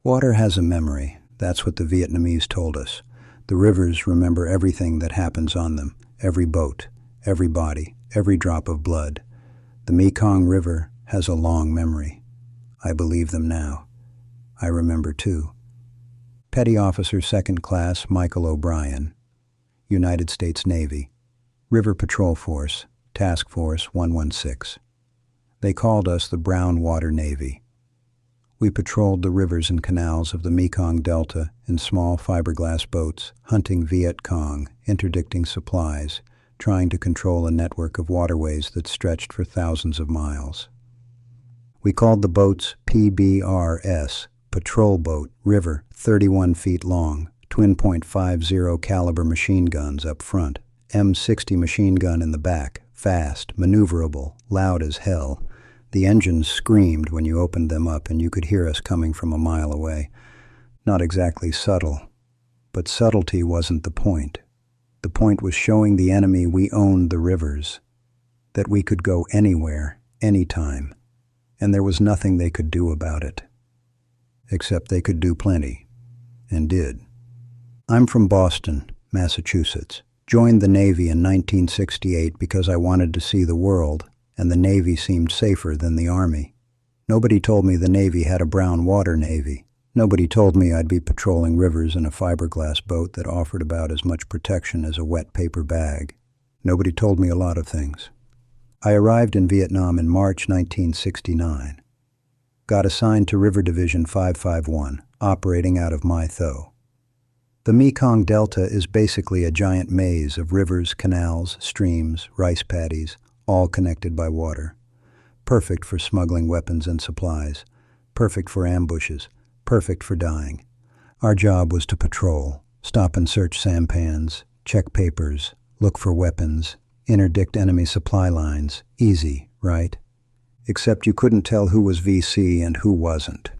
Water has a memory. That's what the Vietnamese told us. The rivers remember everything that happens on them, every boat, every body, every drop of blood. The Mekong River has a long memory. I believe them now. I remember too. Petty Officer Second Class Michael O'Brien, United States Navy, River Patrol Force, Task Force 116. They called us the Brown Water Navy. We patrolled the rivers and canals of the Mekong Delta in small fiberglass boats, hunting Viet Cong, interdicting supplies, trying to control a network of waterways that stretched for thousands of miles. We called the boats PBRS, Patrol Boat, River, 31 feet long, twin .50 caliber machine guns up front, M60 machine gun in the back, fast, maneuverable, loud as hell. The engines screamed when you opened them up and you could hear us coming from a mile away. Not exactly subtle, but subtlety wasn't the point. The point was showing the enemy we owned the rivers, that we could go anywhere, anytime, and there was nothing they could do about it. Except they could do plenty, and did. I'm from Boston, Massachusetts. Joined the Navy in 1968 because I wanted to see the world, and the Navy seemed safer than the Army. Nobody told me the Navy had a brown water Navy. Nobody told me I'd be patrolling rivers in a fiberglass boat that offered about as much protection as a wet paper bag. Nobody told me a lot of things. I arrived in Vietnam in March 1969. Got assigned to River Division 551, operating out of My Tho. The Mekong Delta is basically a giant maze of rivers, canals, streams, rice paddies, all connected by water. Perfect for smuggling weapons and supplies. Perfect for ambushes. Perfect for dying. Our job was to patrol, stop and search sampans, check papers, look for weapons, interdict enemy supply lines. Easy, right? Except you couldn't tell who was VC and who wasn't.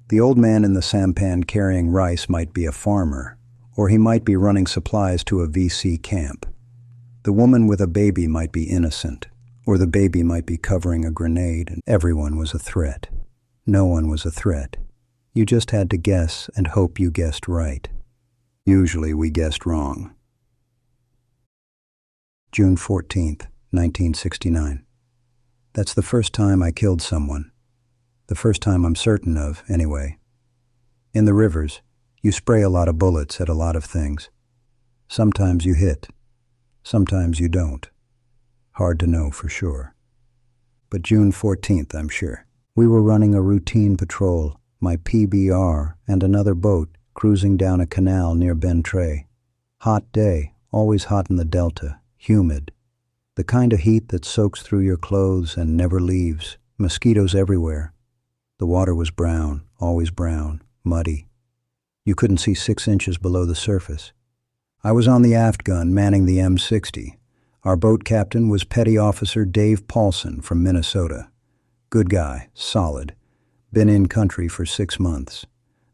The old man in the sampan carrying rice might be a farmer, or he might be running supplies to a VC camp. The woman with a baby might be innocent, or the baby might be covering a grenade, and everyone was a threat. No one was a threat. You just had to guess and hope you guessed right. Usually we guessed wrong. June 14th, 1969. That's the first time I killed someone. The first time I'm certain of, anyway. In the rivers, you spray a lot of bullets at a lot of things. Sometimes you hit. Sometimes you don't. Hard to know for sure. But June 14th, I'm sure. We were running a routine patrol, my PBR and another boat cruising down a canal near Ben Tre. Hot day, always hot in the Delta, humid. The kind of heat that soaks through your clothes and never leaves. Mosquitoes everywhere. The water was brown, always brown, muddy. You couldn't see 6 inches below the surface. I was on the aft gun manning the M60. Our boat captain was Petty Officer Dave Paulson from Minnesota. Good guy, solid. Been in country for 6 months.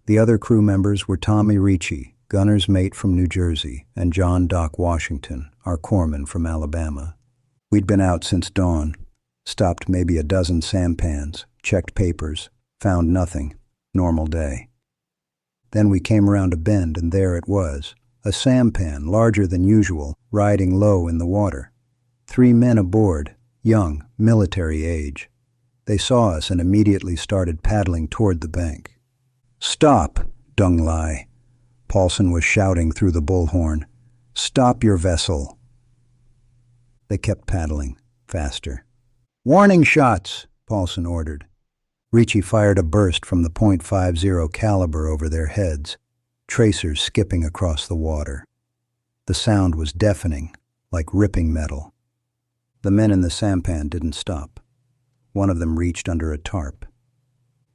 The other crew members were Tommy Ricci, gunner's mate from New Jersey, and John Doc Washington, our corpsman from Alabama. We'd been out since dawn, stopped maybe a dozen sampans, checked papers, found nothing. Normal day. Then we came around a bend, and there it was. A sampan, larger than usual, riding low in the water. 3 men aboard, young, military age. They saw us and immediately started paddling toward the bank. "Stop, Dung Lai!" Paulson was shouting through the bullhorn. "Stop your vessel!" They kept paddling, faster. "Warning shots!" Paulson ordered. Ricci fired a burst from the .50 caliber over their heads, tracers skipping across the water. The sound was deafening, like ripping metal. The men in the sampan didn't stop. One of them reached under a tarp.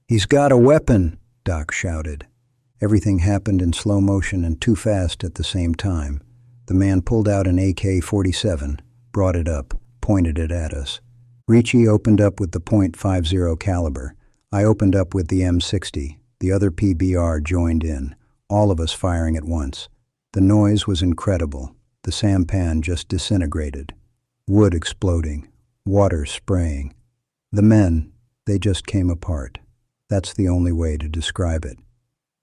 "He's got a weapon!" Doc shouted. Everything happened in slow motion and too fast at the same time. The man pulled out an AK-47, brought it up, pointed it at us. Ricci opened up with the .50 caliber. I opened up with the M60. The other PBR joined in, all of us firing at once. The noise was incredible. The sampan just disintegrated. Wood exploding, water spraying. The men, they just came apart. That's the only way to describe it.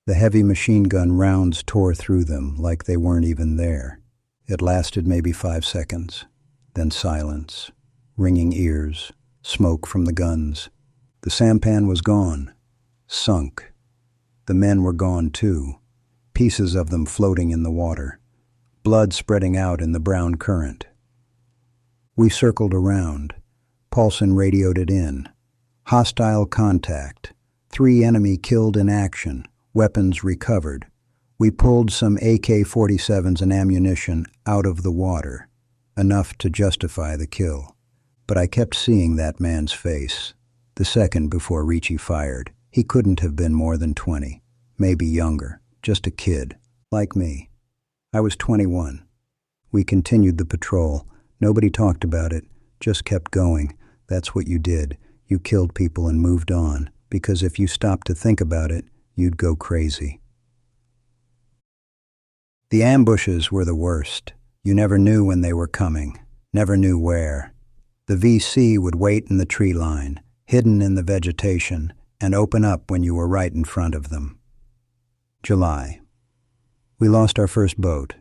The heavy machine gun rounds tore through them like they weren't even there. It lasted maybe 5 seconds. Then silence, ringing ears, smoke from the guns. The sampan was gone, sunk. The men were gone too, pieces of them floating in the water, blood spreading out in the brown current. We circled around. Paulson radioed it in. Hostile contact. 3 enemy killed in action. Weapons recovered. We pulled some AK-47s and ammunition out of the water, enough to justify the kill. But I kept seeing that man's face. The second before Ricci fired. He couldn't have been more than 20, maybe younger, just a kid, like me. I was 21. We continued the patrol. Nobody talked about it, just kept going. That's what you did. You killed people and moved on, because if you stopped to think about it, you'd go crazy. The ambushes were the worst. You never knew when they were coming, never knew where. The VC would wait in the tree line, hidden in the vegetation, and open up when you were right in front of them. July. We lost our first boat.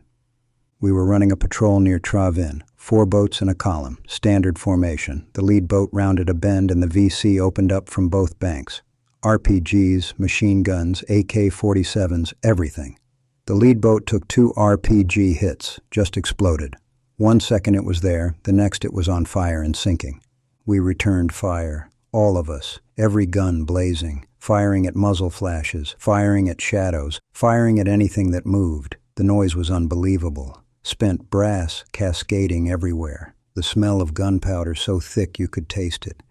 We were running a patrol near Travin, 4 boats in a column, standard formation. The lead boat rounded a bend and the VC opened up from both banks. RPGs, machine guns, AK-47s, everything. The lead boat took 2 RPG hits, just exploded. 1 second it was there, the next it was on fire and sinking. We returned fire, all of us, every gun blazing, firing at muzzle flashes, firing at shadows, firing at anything that moved. The noise was unbelievable. Spent brass cascading everywhere. The smell of gunpowder so thick you could taste it.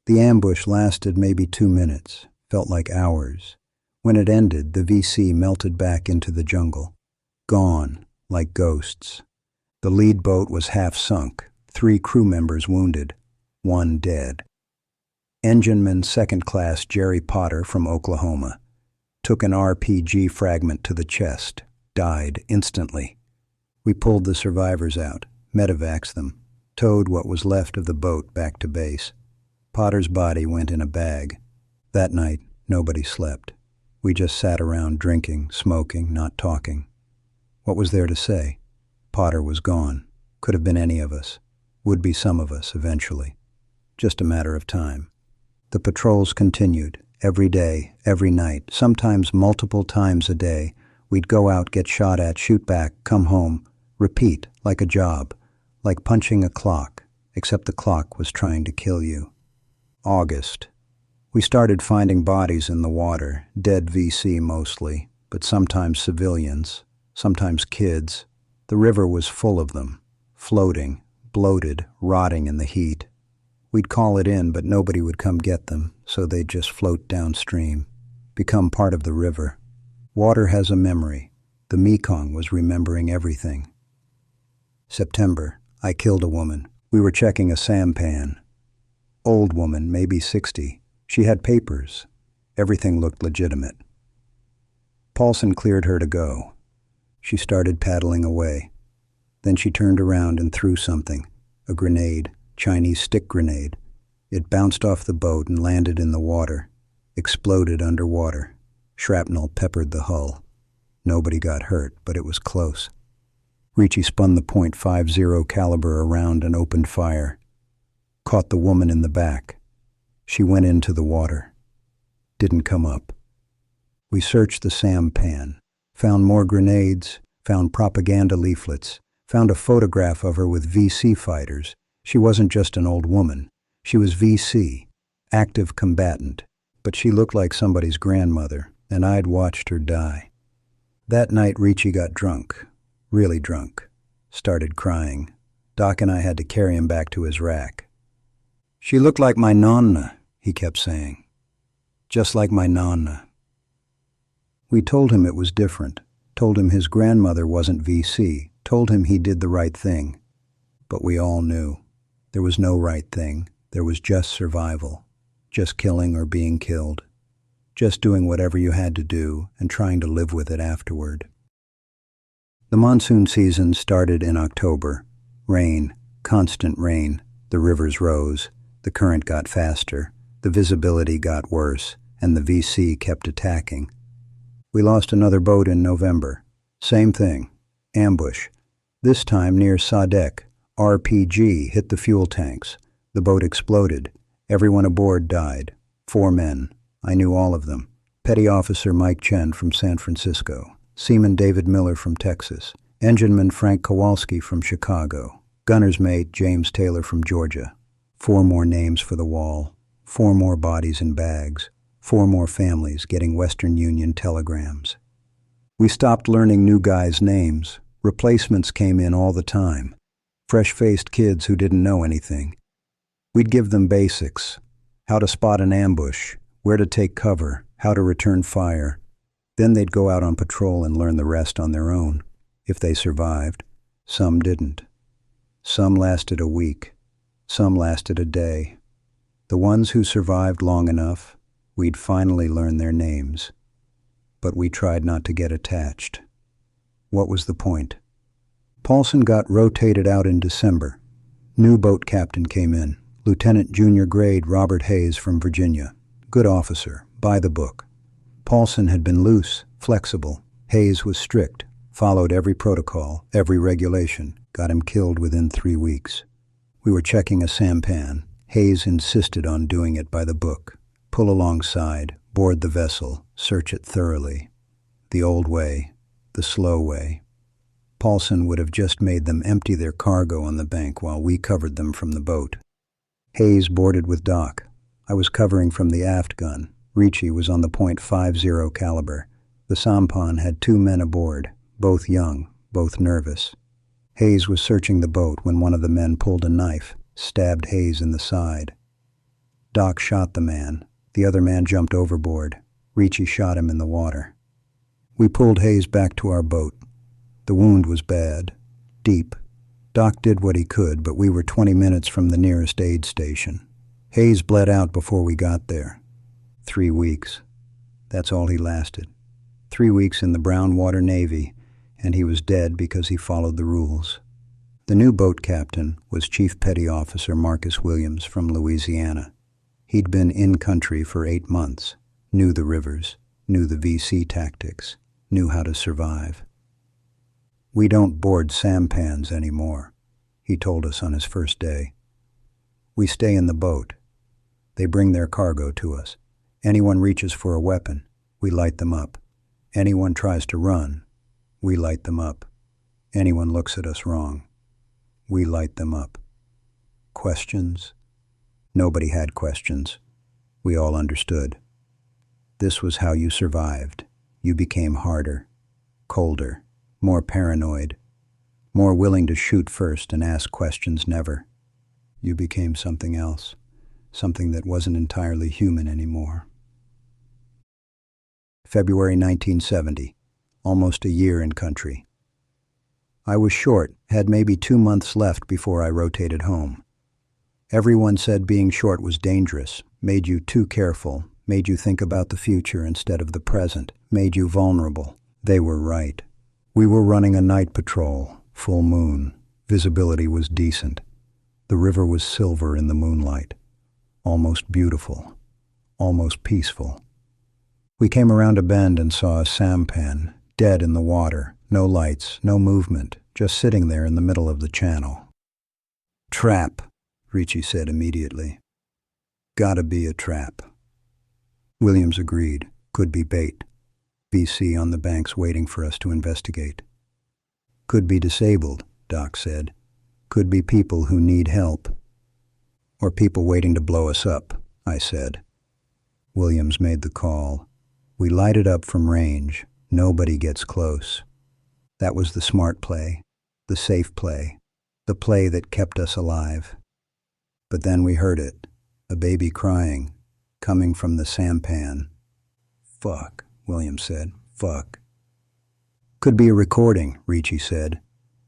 The ambush lasted maybe 2 minutes, felt like hours. When it ended, the VC melted back into the jungle. Gone, like ghosts. The lead boat was half sunk, 3 crew members wounded, 1 dead. Engineman Second Class Jerry Potter from Oklahoma took an RPG fragment to the chest, died instantly. We pulled the survivors out, medevaxed them, towed what was left of the boat back to base. Potter's body went in a bag. That night, nobody slept. We just sat around drinking, smoking, not talking. What was there to say? Potter was gone. Could have been any of us. Would be some of us, eventually. Just a matter of time. The patrols continued. Every day, every night, sometimes multiple times a day. We'd go out, get shot at, shoot back, come home, repeat, like a job, like punching a clock, except the clock was trying to kill you. August. We started finding bodies in the water, dead VC mostly, but sometimes civilians, sometimes kids. The river was full of them, floating, bloated, rotting in the heat. We'd call it in, but nobody would come get them, so they'd just float downstream, become part of the river. Water has a memory. The Mekong was remembering everything. September. I killed a woman. We were checking a sampan. Old woman, maybe 60. She had papers. Everything looked legitimate. Paulson cleared her to go. She started paddling away. Then she turned around and threw something, a grenade, Chinese stick grenade. It bounced off the boat and landed in the water, exploded underwater. Shrapnel peppered the hull. Nobody got hurt, but it was close. Ricci spun the .50 caliber around and opened fire. Caught the woman in the back. She went into the water. Didn't come up. We searched the sampan, found more grenades, found propaganda leaflets, found a photograph of her with VC fighters. She wasn't just an old woman. She was VC, active combatant, but she looked like somebody's grandmother, and I'd watched her die. That night Ricci got drunk, really drunk, started crying. Doc and I had to carry him back to his rack. "She looked like my nonna," he kept saying. "Just like my nonna." We told him it was different, told him his grandmother wasn't VC, told him he did the right thing. But we all knew. There was no right thing. There was just survival, just killing or being killed, just doing whatever you had to do and trying to live with it afterward. The monsoon season started in October. Rain, constant rain. The rivers rose. The current got faster. The visibility got worse, and the VC kept attacking. We lost another boat in November. Same thing. Ambush. This time near Sadek. RPG hit the fuel tanks. The boat exploded. Everyone aboard died. 4 men. I knew all of them. Petty Officer Mike Chen from San Francisco. Seaman David Miller from Texas. Engineman Frank Kowalski from Chicago. Gunner's mate James Taylor from Georgia. 4 more names for the wall. 4 more bodies in bags. 4 more families getting Western Union telegrams. We stopped learning new guys' names. Replacements came in all the time. Fresh-faced kids who didn't know anything. We'd give them basics. How to spot an ambush, where to take cover, how to return fire. Then they'd go out on patrol and learn the rest on their own. If they survived. Some didn't. Some lasted a week. Some lasted a day. The ones who survived long enough, we'd finally learn their names. But we tried not to get attached. What was the point? Paulson got rotated out in December. New boat captain came in, Lieutenant Junior Grade Robert Hayes from Virginia. Good officer, by the book. Paulson had been loose, flexible. Hayes was strict, followed every protocol, every regulation, got him killed within 3 weeks. We were checking a sampan. Hayes insisted on doing it by the book. Pull alongside, board the vessel, search it thoroughly. The old way, the slow way. Paulson would have just made them empty their cargo on the bank while we covered them from the boat. Hayes boarded with Doc. I was covering from the aft gun. Ricci was on the .50 caliber. The sampan had 2 men aboard, both young, both nervous. Hayes was searching the boat when one of the men pulled a knife, stabbed Hayes in the side. Doc shot the man. The other man jumped overboard. Ricci shot him in the water. We pulled Hayes back to our boat. The wound was bad, deep. Doc did what he could, but we were 20 minutes from the nearest aid station. Hayes bled out before we got there. 3 weeks. That's all he lasted. 3 weeks in the Brown Water Navy, and he was dead because he followed the rules. The new boat captain was Chief Petty Officer Marcus Williams from Louisiana. He'd been in country for 8 months, knew the rivers, knew the VC tactics, knew how to survive. We don't board sampans anymore, he told us on his first day. We stay in the boat. They bring their cargo to us. Anyone reaches for a weapon, we light them up. Anyone tries to run, we light them up. Anyone looks at us wrong, we light them up. Questions? Nobody had questions. We all understood. This was how you survived. You became harder, colder, more paranoid, more willing to shoot first and ask questions never. You became something else, something that wasn't entirely human anymore. February 1970, almost a year in country. I was short, had maybe 2 months left before I rotated home. Everyone said being short was dangerous, made you too careful, made you think about the future instead of the present, made you vulnerable. They were right. We were running a night patrol, full moon. Visibility was decent. The river was silver in the moonlight. Almost beautiful. Almost peaceful. We came around a bend and saw a sampan, dead in the water. No lights, no movement, just sitting there in the middle of the channel. Trap, Ricci said immediately. Gotta be a trap. Williams agreed. Could be bait. VC on the banks waiting for us to investigate. Could be disabled, Doc said. Could be people who need help. Or people waiting to blow us up, I said. Williams made the call. We lighted up from range. Nobody gets close. That was the smart play, the safe play, the play that kept us alive. But then we heard it, a baby crying, coming from the sampan. Fuck, Williams said. Fuck. Could be a recording, Ricci said.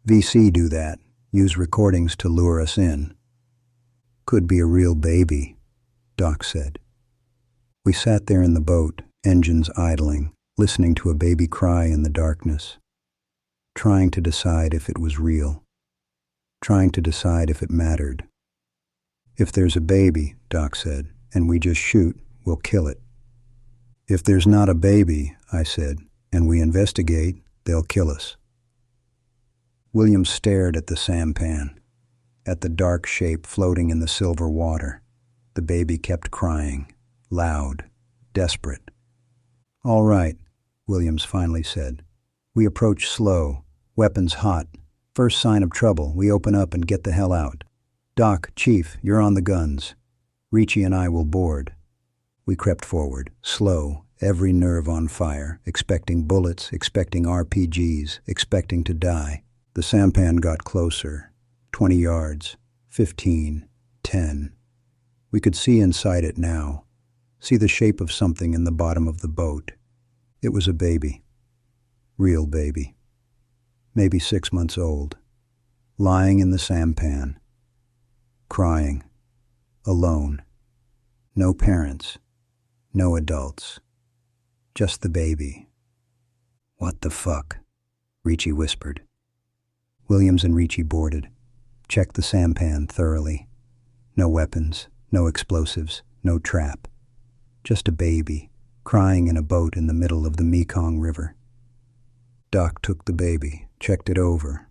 VC do that, use recordings to lure us in. Could be a real baby, Doc said. We sat there in the boat, engines idling, listening to a baby cry in the darkness, trying to decide if it was real, trying to decide if it mattered. If there's a baby, Doc said, and we just shoot, we'll kill it. If there's not a baby, I said, And we investigate, they'll kill us. William stared at the sampan, at the dark shape floating in the silver water. The baby kept crying, loud, desperate. "All right," Williams finally said. We approach slow, weapons hot. First sign of trouble, we open up and get the hell out. "Doc, Chief, you're on the guns. Ricci and I will board." We crept forward, slow, every nerve on fire, expecting bullets, expecting RPGs, expecting to die. The sampan got closer. 20 yards, 15, 10. We could see inside it now, see the shape of something in the bottom of the boat. It was a baby. Real baby. Maybe 6 months old. Lying in the sampan. Crying. Alone. No parents. No adults. Just the baby. "What the fuck?" Ricci whispered. Williams and Ricci boarded. Checked the sampan thoroughly. No weapons, no explosives, no trap. Just a baby, crying in a boat in the middle of the Mekong River. Doc took the baby, checked it over.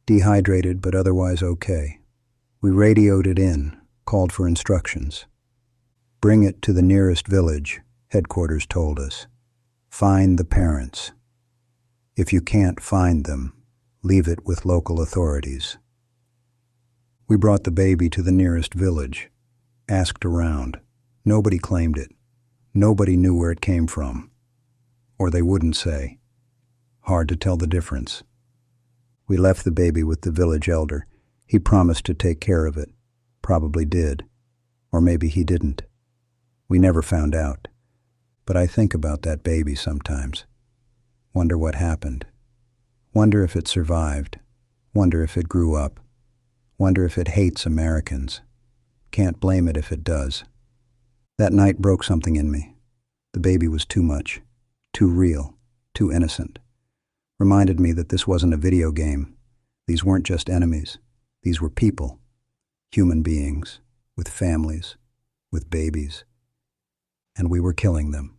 Dehydrated but otherwise okay. We radioed it in, called for instructions. "Bring it to the nearest village," headquarters told us. "Find the parents. If you can't find them, leave it with local authorities." We brought the baby to the nearest village, asked around. Nobody claimed it. Nobody knew where it came from. Or they wouldn't say. Hard to tell the difference. We left the baby with the village elder. He promised to take care of it. Probably did. Or maybe he didn't. We never found out. But I think about that baby sometimes. Wonder what happened. Wonder if it survived. Wonder if it grew up. Wonder if it hates Americans. Can't blame it if it does. That night broke something in me. The baby was too much. Too real. Too innocent. Reminded me that this wasn't a video game. These weren't just enemies. These were people. Human beings. With families. With babies. And we were killing them.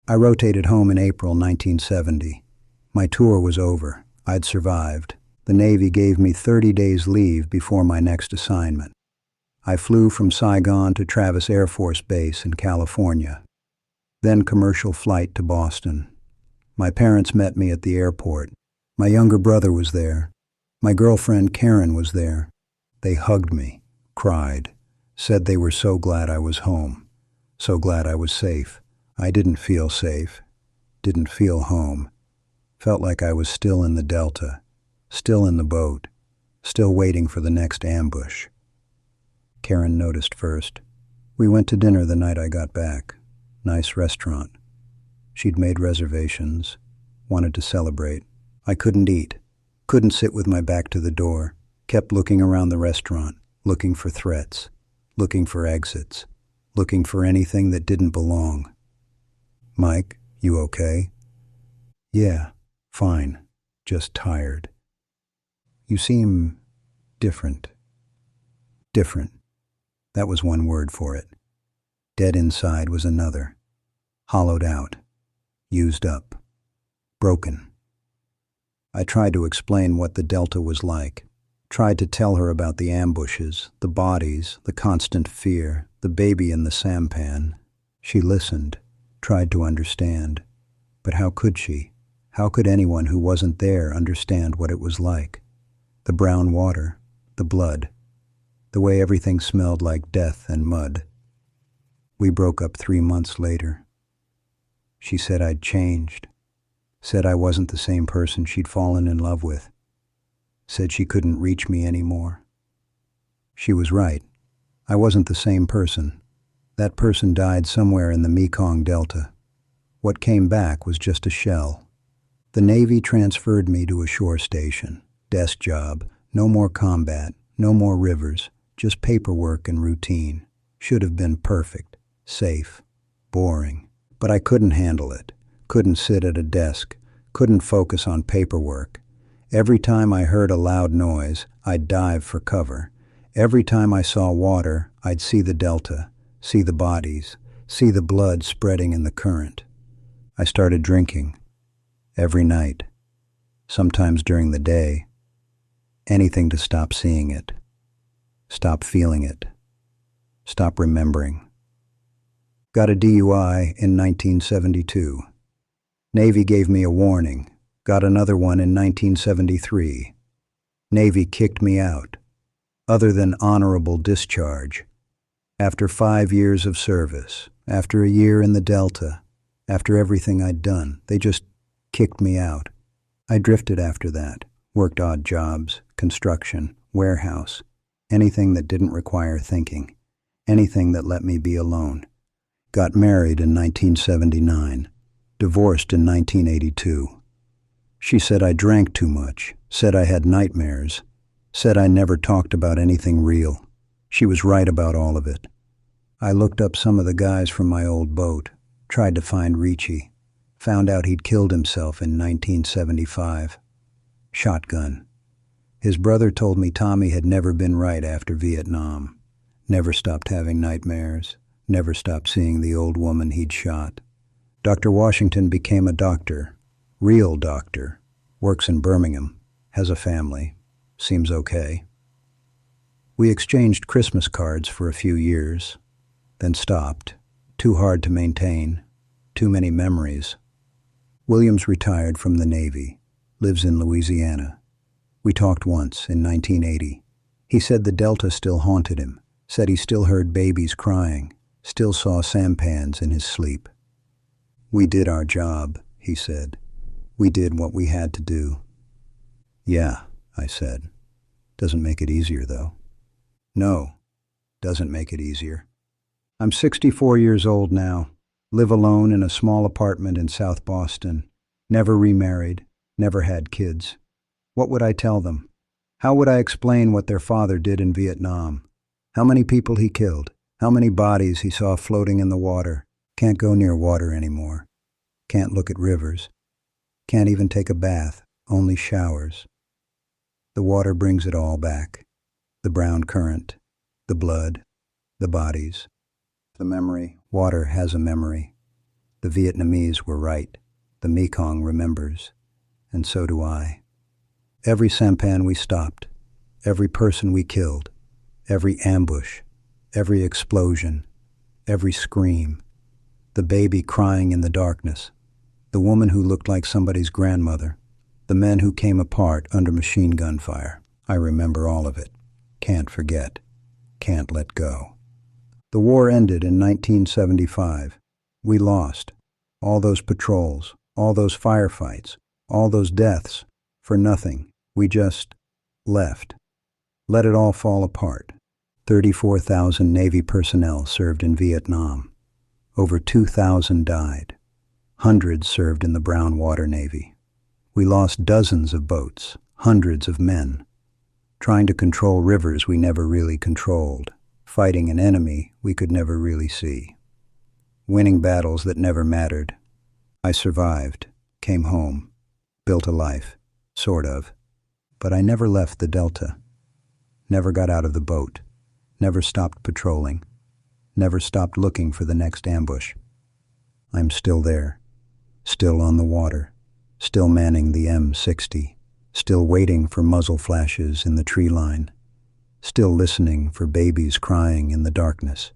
I rotated home in April 1970. My tour was over. I'd survived. The Navy gave me 30 days leave before my next assignment. I flew from Saigon to Travis Air Force Base in California. Then commercial flight to Boston. My parents met me at the airport. My younger brother was there. My girlfriend Karen was there. They hugged me, cried, said they were so glad I was home, so glad I was safe. I didn't feel safe, didn't feel home. Felt like I was still in the Delta, still in the boat, still waiting for the next ambush. Karen noticed first. We went to dinner the night I got back. Nice restaurant. She'd made reservations, wanted to celebrate. I couldn't eat, couldn't sit with my back to the door, kept looking around the restaurant, looking for threats, looking for exits, looking for anything that didn't belong. "Mike, you okay?" "Yeah, fine, just tired." "You seem different." Different. That was one word for it. Dead inside was another. Hollowed out. Used up. Broken. I tried to explain what the Delta was like. Tried to tell her about the ambushes, the bodies, the constant fear, the baby in the sampan. She listened, tried to understand. But how could she? How could anyone who wasn't there understand what it was like? The brown water, the blood, the way everything smelled like death and mud. We broke up 3 months later. She said I'd changed. Said I wasn't the same person she'd fallen in love with. Said she couldn't reach me anymore. She was right. I wasn't the same person. That person died somewhere in the Mekong Delta. What came back was just a shell. The Navy transferred me to a shore station. Desk job. No more combat. No more rivers. Just paperwork and routine. Should have been perfect. Safe. Boring. But I couldn't handle it. Couldn't sit at a desk. Couldn't focus on paperwork. Every time I heard a loud noise, I'd dive for cover. Every time I saw water, I'd see the Delta, see the bodies, see the blood spreading in the current. I started drinking. Every night. Sometimes during the day. Anything to stop seeing it. Stop feeling it. Stop remembering. Got a DUI in 1972. Navy gave me a warning. Got another one in 1973. Navy kicked me out. Other than honorable discharge. After 5 years of service, after a year in the Delta, after everything I'd done, they just kicked me out. I drifted after that, worked odd jobs, construction, warehouse, anything that didn't require thinking, anything that let me be alone. Got married in 1979, divorced in 1982. She said I drank too much, said I had nightmares, said I never talked about anything real. She was right about all of it. I looked up some of the guys from my old boat, tried to find Ricci, found out he'd killed himself in 1975. Shotgun. His brother told me Tommy had never been right after Vietnam, never stopped having nightmares, never stopped seeing the old woman he'd shot. Dr. Washington became a doctor, real doctor, works in Birmingham, has a family, seems okay. We exchanged Christmas cards for a few years, then stopped. Too hard to maintain, too many memories. Williams retired from the Navy, lives in Louisiana. We talked once in 1980. He said the Delta still haunted him, said he still heard babies crying, still saw sampans in his sleep. We did our job, he said. We did what we had to do. Yeah, I said. Doesn't make it easier, though. No, doesn't make it easier. I'm 64 years old now, live alone in a small apartment in South Boston, never remarried, never had kids. What would I tell them? How would I explain what their father did in Vietnam? How many people he killed? How many bodies he saw floating in the water? Can't go near water anymore. Can't look at rivers. Can't even take a bath, only showers. The water brings it all back. The brown current, the blood, the bodies. The memory, water has a memory. The Vietnamese were right. The Mekong remembers. And so do I. Every sampan we stopped, every person we killed, every ambush, every explosion, every scream, the baby crying in the darkness, the woman who looked like somebody's grandmother, the men who came apart under machine gun fire. I remember all of it. Can't forget. Can't let go. The war ended in 1975. We lost. All those patrols, all those firefights, all those deaths, for nothing. We just left. Let it all fall apart. 34,000 Navy personnel served in Vietnam. Over 2,000 died. Hundreds served in the Brown Water Navy. We lost dozens of boats, hundreds of men, trying to control rivers we never really controlled, fighting an enemy we could never really see, winning battles that never mattered. I survived, came home, built a life, sort of, but I never left the Delta, never got out of the boat, never stopped patrolling, never stopped looking for the next ambush. I'm still there, still on the water, still manning the M60, still waiting for muzzle flashes in the tree line, still listening for babies crying in the darkness,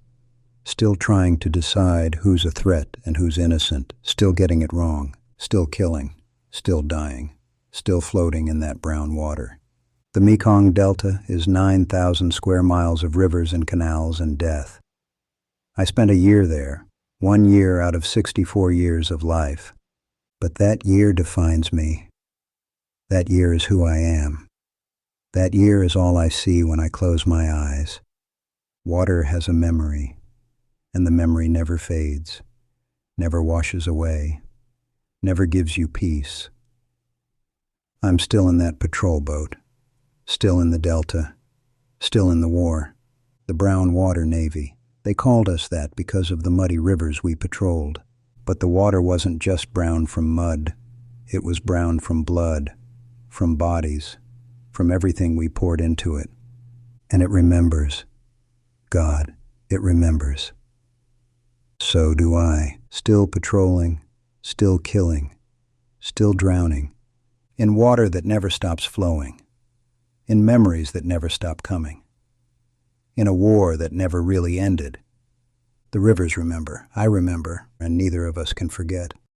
still trying to decide who's a threat and who's innocent, still getting it wrong, still killing, still dying, still floating in that brown water. The Mekong Delta is 9,000 square miles of rivers and canals and death. I spent a year there, 1 year out of 64 years of life. But that year defines me. That year is who I am. That year is all I see when I close my eyes. Water has a memory, and the memory never fades, never washes away, never gives you peace. I'm still in that patrol boat, still in the Delta, still in the war, the Brown Water Navy. They called us that because of the muddy rivers we patrolled. But the water wasn't just brown from mud. It was brown from blood, from bodies, from everything we poured into it. And it remembers. God, it remembers. So do I, still patrolling, still killing, still drowning, in water that never stops flowing, in memories that never stop coming, in a war that never really ended. The rivers remember, I remember, and neither of us can forget.